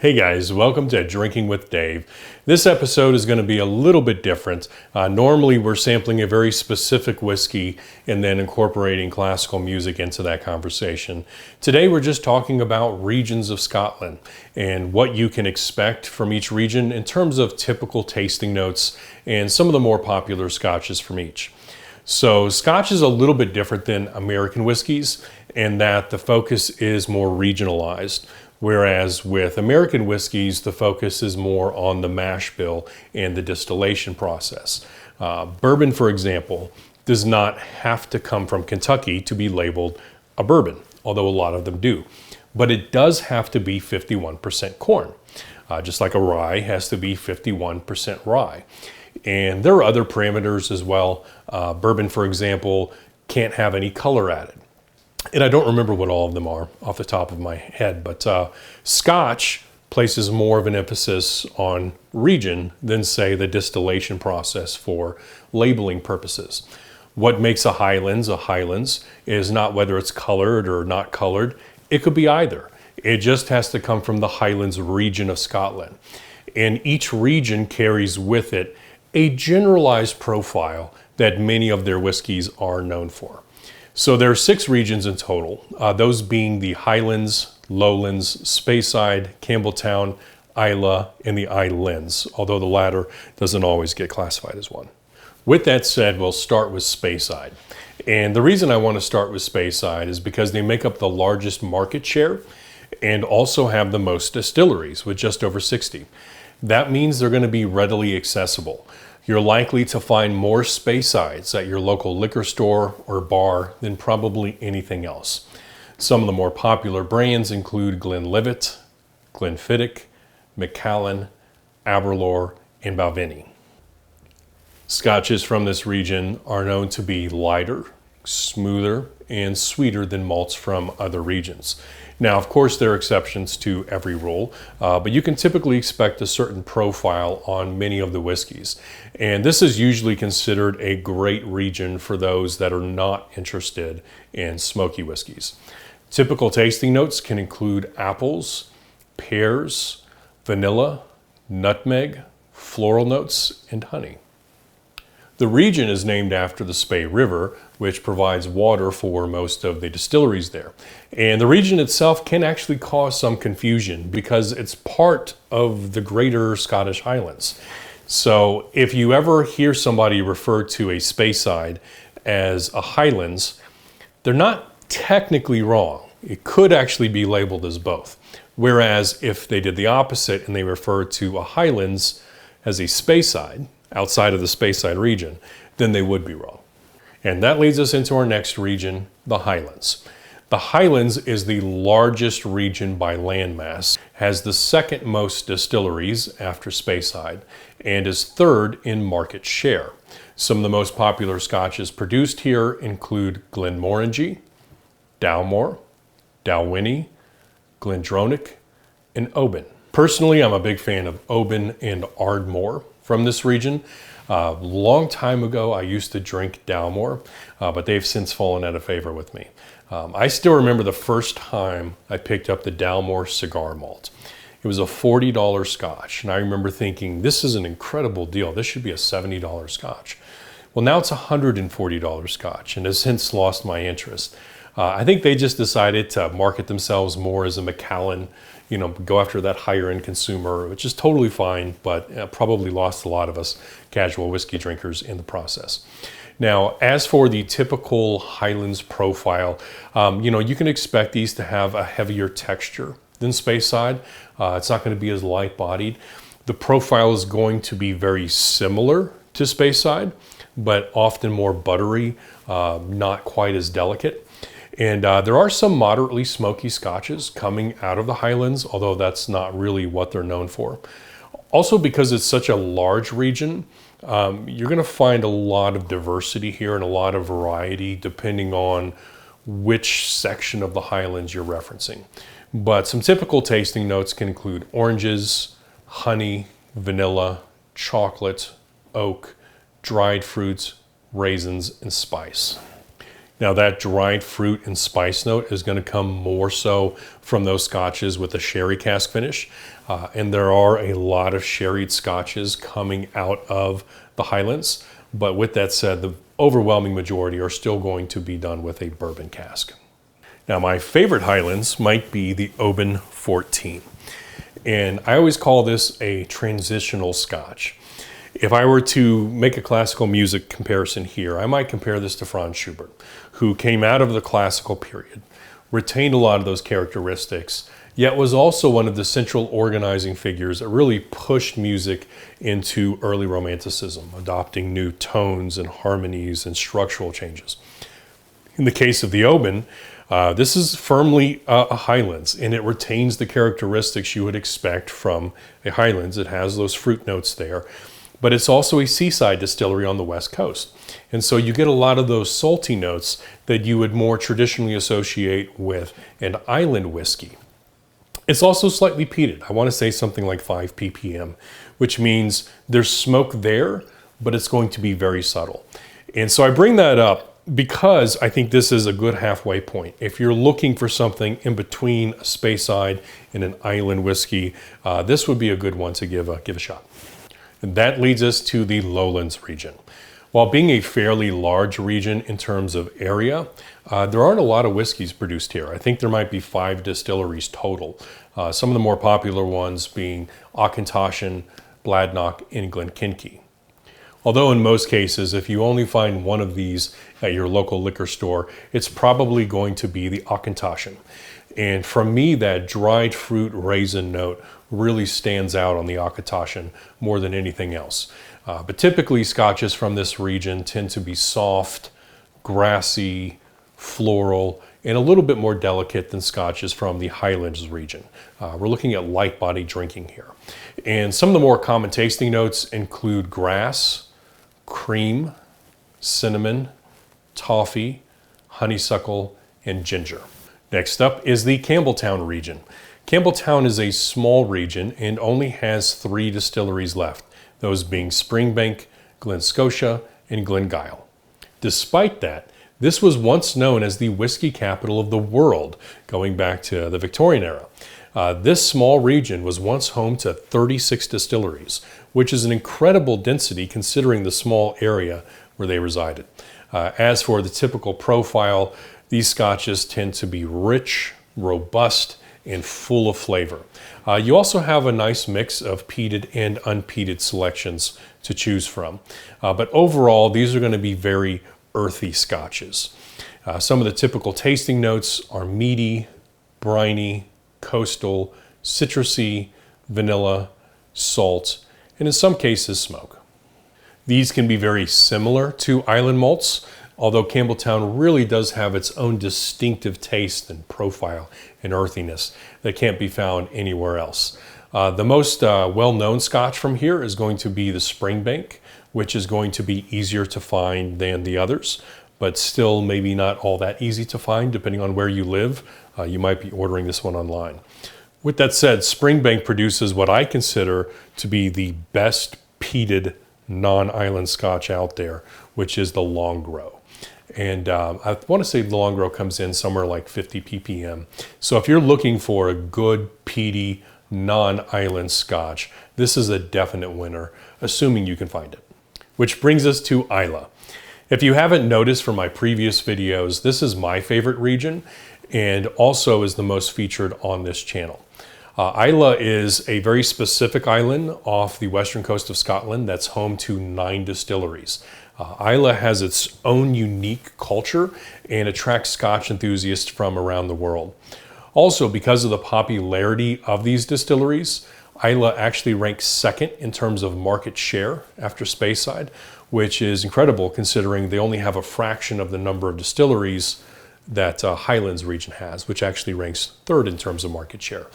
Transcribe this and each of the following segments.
Hey guys, welcome to Drinking with Dave. This episode is going to be a little bit different. Normally we're sampling a very specific whiskey and then incorporating classical music into that conversation. Today we're just talking about regions of Scotland and what you can expect from each region in terms of typical tasting notes and some of the more popular scotches from each. So Scotch is a little bit different than American whiskeys in that the focus is more regionalized. Whereas with American whiskeys, the focus is more on the mash bill and the distillation process. Bourbon, for example, does not have to come from Kentucky to be labeled a bourbon, although a lot of them do. But it does have to be 51% corn, just like a rye has to be 51% rye. And there are other parameters as well. Bourbon, for example, can't have any color added. And I don't remember what all of them are off the top of my head, but Scotch places more of an emphasis on region than, say, the distillation process for labeling purposes. What makes a Highlands is not whether it's colored or not colored. It could be either. It just has to come from the Highlands region of Scotland. And each region carries with it a generalized profile that many of their whiskeys are known for. So there are 6 regions in total, those being the Highlands, Lowlands, Speyside, Campbelltown, Islay, and the Islands, although the latter doesn't always get classified as one. With that said, we'll start with Speyside. And the reason I want to start with Speyside is because they make up the largest market share and also have the most distilleries with just over 60. That means they're going to be readily accessible. You're likely to find more Speysides at your local liquor store or bar than probably anything else. Some of the more popular brands include Glenlivet, Glenfiddich, Macallan, Aberlour, and Balvenie. Scotches from this region are known to be lighter, smoother, and sweeter than malts from other regions. Now, of course, there are exceptions to every rule, but you can typically expect a certain profile on many of the whiskeys. And this is usually considered a great region for those that are not interested in smoky whiskeys. Typical tasting notes can include apples, pears, vanilla, nutmeg, floral notes, and honey. The region is named after the Spey River, which provides water for most of the distilleries there. And the region itself can actually cause some confusion because it's part of the greater Scottish Highlands. So if you ever hear somebody refer to a Speyside as a Highlands, they're not technically wrong. It could actually be labeled as both. Whereas if they did the opposite and they referred to a Highlands as a Speyside, outside of the Speyside region, then they would be wrong. And that leads us into our next region, the Highlands. The Highlands is the largest region by landmass, has the second most distilleries after Speyside, and is third in market share. Some of the most popular scotches produced here include Glenmorangie, Dalmore, Dalwhinnie, Glendronach, and Oban. Personally, I'm a big fan of Oban and Ardmore from this region. A long time ago, I used to drink Dalmore, but they've since fallen out of favor with me. I still remember the first time I picked up the Dalmore cigar malt. It was a $40 scotch, and I remember thinking, this is an incredible deal. This should be a $70 scotch. Well, now it's a $140 scotch, and has since lost my interest. I think they just decided to market themselves more as a Macallan, go after that higher end consumer, which is totally fine, but probably lost a lot of us casual whiskey drinkers in the process. Now, as for the typical Highlands profile, you can expect these to have a heavier texture than Speyside. It's not going to be as light bodied. The profile is going to be very similar to Speyside, but often more buttery, not quite as delicate. And there are some moderately smoky scotches coming out of the Highlands, although that's not really what they're known for. Also, because it's such a large region, you're going to find a lot of diversity here and a lot of variety depending on which section of the Highlands you're referencing. But some typical tasting notes can include oranges, honey, vanilla, chocolate, oak, dried fruits, raisins, and spice. Now that dried fruit and spice note is going to come more so from those scotches with a sherry cask finish. and there are a lot of sherried Scotches coming out of the Highlands. But with that said, the overwhelming majority are still going to be done with a bourbon cask. Now, my favorite Highlands might be the Oban 14. And I always call this a transitional Scotch. If I were to make a classical music comparison here, I might compare this to Franz Schubert, who came out of the classical period, retained a lot of those characteristics, yet was also one of the central organizing figures that really pushed music into early Romanticism, adopting new tones and harmonies and structural changes. In the case of the Oban, this is firmly a Highlands, and it retains the characteristics you would expect from a Highlands. It has those fruit notes there, but it's also a seaside distillery on the West Coast. And so you get a lot of those salty notes that you would more traditionally associate with an island whiskey. It's also slightly peated. I want to say something like 5 ppm, which means there's smoke there, but it's going to be very subtle. And so I bring that up because I think this is a good halfway point. If you're looking for something in between a Speyside and an island whiskey, this would be a good one to give a shot. And that leads us to the Lowlands region. While being a fairly large region in terms of area, there aren't a lot of whiskeys produced here. I think there might be 5 distilleries total. Some of the more popular ones being Auchentoshan, Bladnoch, and Glenkinkie. Although in most cases, if you only find one of these at your local liquor store, it's probably going to be the Auchentoshan. And for me, that dried fruit raisin note really stands out on the Auchentoshan more than anything else. But typically Scotches from this region tend to be soft, grassy, floral, and a little bit more delicate than Scotches from the Highlands region. We're looking at light body drinking here. And some of the more common tasting notes include grass, cream, cinnamon, toffee, honeysuckle, and ginger. Next up is the Campbelltown region. Campbelltown is a small region and only has 3 distilleries left, those being Springbank, Glen Scotia, and Glengyle. Despite that, this was once known as the whiskey capital of the world, going back to the Victorian era. This small region was once home to 36 distilleries, which is an incredible density considering the small area where they resided. As for the typical profile, these Scotches tend to be rich, robust, and full of flavor. You also have a nice mix of peated and unpeated selections to choose from. But overall, these are going to be very earthy Scotches. Some of the typical tasting notes are meaty, briny, coastal, citrusy, vanilla, salt, and in some cases smoke. These can be very similar to island malts, although Campbelltown really does have its own distinctive taste and profile and earthiness that can't be found anywhere else. The most well-known Scotch from here is going to be the Springbank, which is going to be easier to find than the others, but still maybe not all that easy to find depending on where you live. You might be ordering this one online. With that said, Springbank produces what I consider to be the best peated non-island Scotch out there, which is the Long Grow. And I want to say the Long Grow comes in somewhere like 50 ppm. So if you're looking for a good peaty non-island Scotch, this is a definite winner, assuming you can find it. Which brings us to Islay. If you haven't noticed from my previous videos, this is my favorite region and also is the most featured on this channel. Islay is a very specific island off the western coast of Scotland that's home to 9 distilleries. Islay has its own unique culture and attracts Scotch enthusiasts from around the world. Also, because of the popularity of these distilleries, Islay actually ranks second in terms of market share after Speyside, which is incredible considering they only have a fraction of the number of distilleries that Highlands region has, which actually ranks third in terms of market share.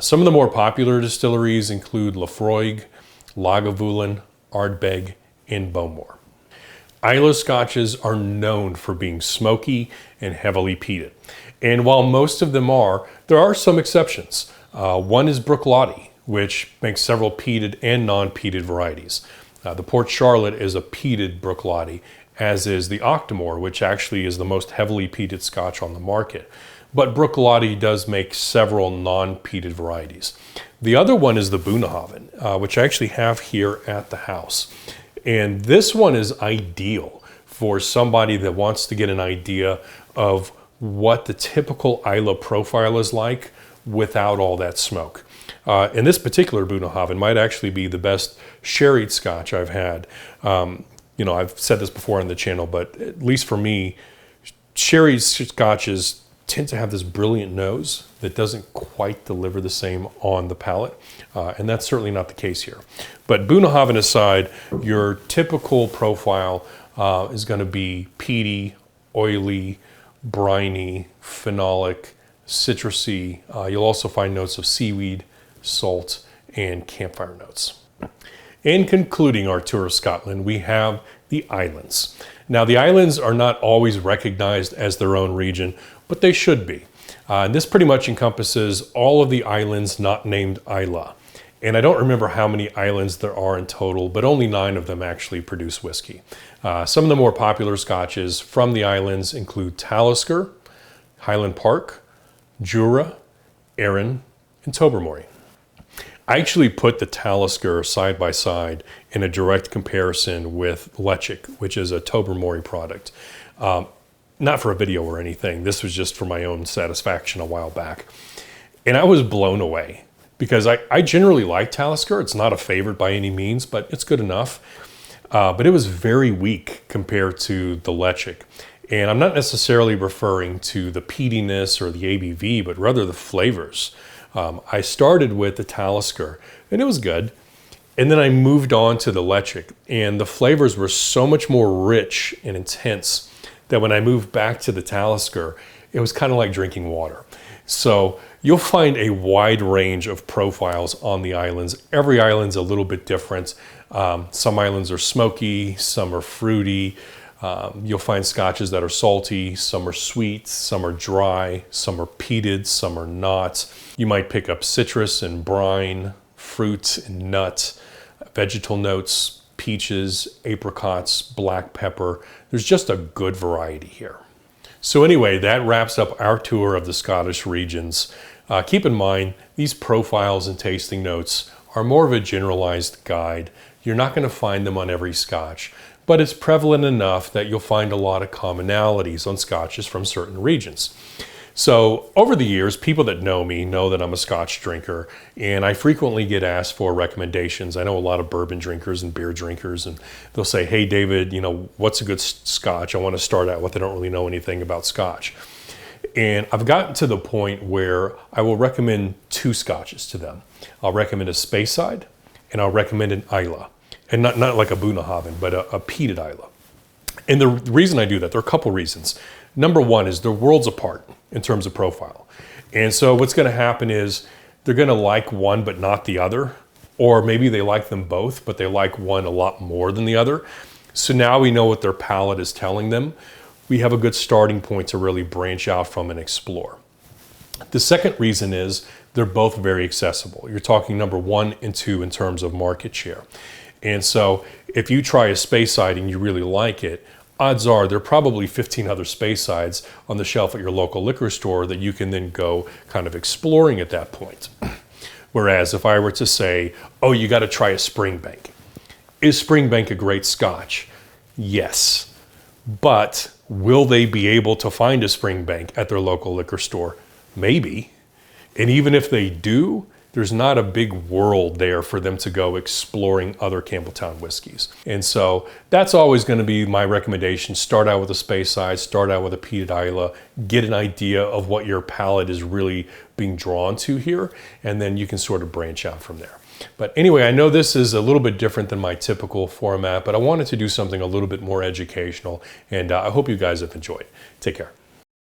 Some of the more popular distilleries include Laphroaig, Lagavulin, Ardbeg, and Bowmore. Islay Scotches are known for being smoky and heavily peated. And while most of them are, there are some exceptions. One is Bruichladdich, which makes several peated and non-peated varieties. The Port Charlotte is a peated Bruichladdich, as is the Octomore, which actually is the most heavily peated Scotch on the market. But Bruichladdich does make several non-peated varieties. The other one is the Bunnahabhain, which I actually have here at the house. And this one is ideal for somebody that wants to get an idea of what the typical Islay profile is like without all that smoke. And this particular Bunnahabhain might actually be the best sherried Scotch I've had. You know, I've said this before on the channel, but at least for me, sherry Scotches tend to have this brilliant nose that doesn't quite deliver the same on the palate. And that's certainly not the case here. But Bunnahabhain aside, your typical profile is going to be peaty, oily, briny, phenolic, citrusy. You'll also find notes of seaweed, salt, and campfire notes. In concluding our tour of Scotland, we have the Islands. Now, the islands are not always recognized as their own region, but they should be. And this pretty much encompasses all of the islands not named Islay. And I don't remember how many islands there are in total, but only 9 of them actually produce whiskey. Some of the more popular Scotches from the islands include Talisker, Highland Park, Jura, Arran, and Tobermory. I actually put the Talisker side by side in a direct comparison with Lechick, which is a Tobermory product. Not for a video or anything. This was just for my own satisfaction a while back. And I was blown away because I generally like Talisker. It's not a favorite by any means, but it's good enough. But it was very weak compared to the Lechick. And I'm not necessarily referring to the peatiness or the ABV, but rather the flavors. I started with the Talisker, and it was good. And then I moved on to the Lechick, and the flavors were so much more rich and intense that when I moved back to the Talisker, it was kind of like drinking water. So you'll find a wide range of profiles on the islands. Every island's a little bit different. Some islands are smoky, some are fruity. You'll find Scotches that are salty, some are sweet, some are dry, some are peated, some are not. You might pick up citrus and brine, fruit and nut, vegetal notes, peaches, apricots, black pepper. There's just a good variety here. So anyway, that wraps up our tour of the Scottish regions. Keep in mind, these profiles and tasting notes are more of a generalized guide. You're not going to find them on every Scotch, but it's prevalent enough that you'll find a lot of commonalities on Scotches from certain regions. So over the years, people that know me know that I'm a Scotch drinker, and I frequently get asked for recommendations. I know a lot of bourbon drinkers and beer drinkers, and they'll say, hey, David, you know, what's a good Scotch I want to start out with? I don't really know anything about Scotch. And I've gotten to the point where I will recommend 2 Scotches to them. I'll recommend a Speyside, and I'll recommend an Islay. And not like a Bunnahabhain, but a peated Islay. And the reason I do that, there are a couple reasons. Number one is they're worlds apart in terms of profile. And so what's going to happen is they're going to like one but not the other. Or maybe they like them both, but they like one a lot more than the other. So now we know what their palate is telling them. We have a good starting point to really branch out from and explore. The second reason is they're both very accessible. You're talking number 1 and 2 in terms of market share. And so if you try a Speyside and you really like it, odds are there are probably 15 other Speysides on the shelf at your local liquor store that you can then go kind of exploring at that point. Whereas if I were to say, oh, you got to try a Springbank. Is Springbank a great Scotch? Yes. But will they be able to find a Springbank at their local liquor store? Maybe. And even if they do, there's not a big world there for them to go exploring other Campbelltown whiskeys. And so that's always going to be my recommendation. Start out with a Speyside, start out with a peated Islay, get an idea of what your palate is really being drawn to here, and then you can sort of branch out from there. But anyway, I know this is a little bit different than my typical format, but I wanted to do something a little bit more educational, and I hope you guys have enjoyed. Take care.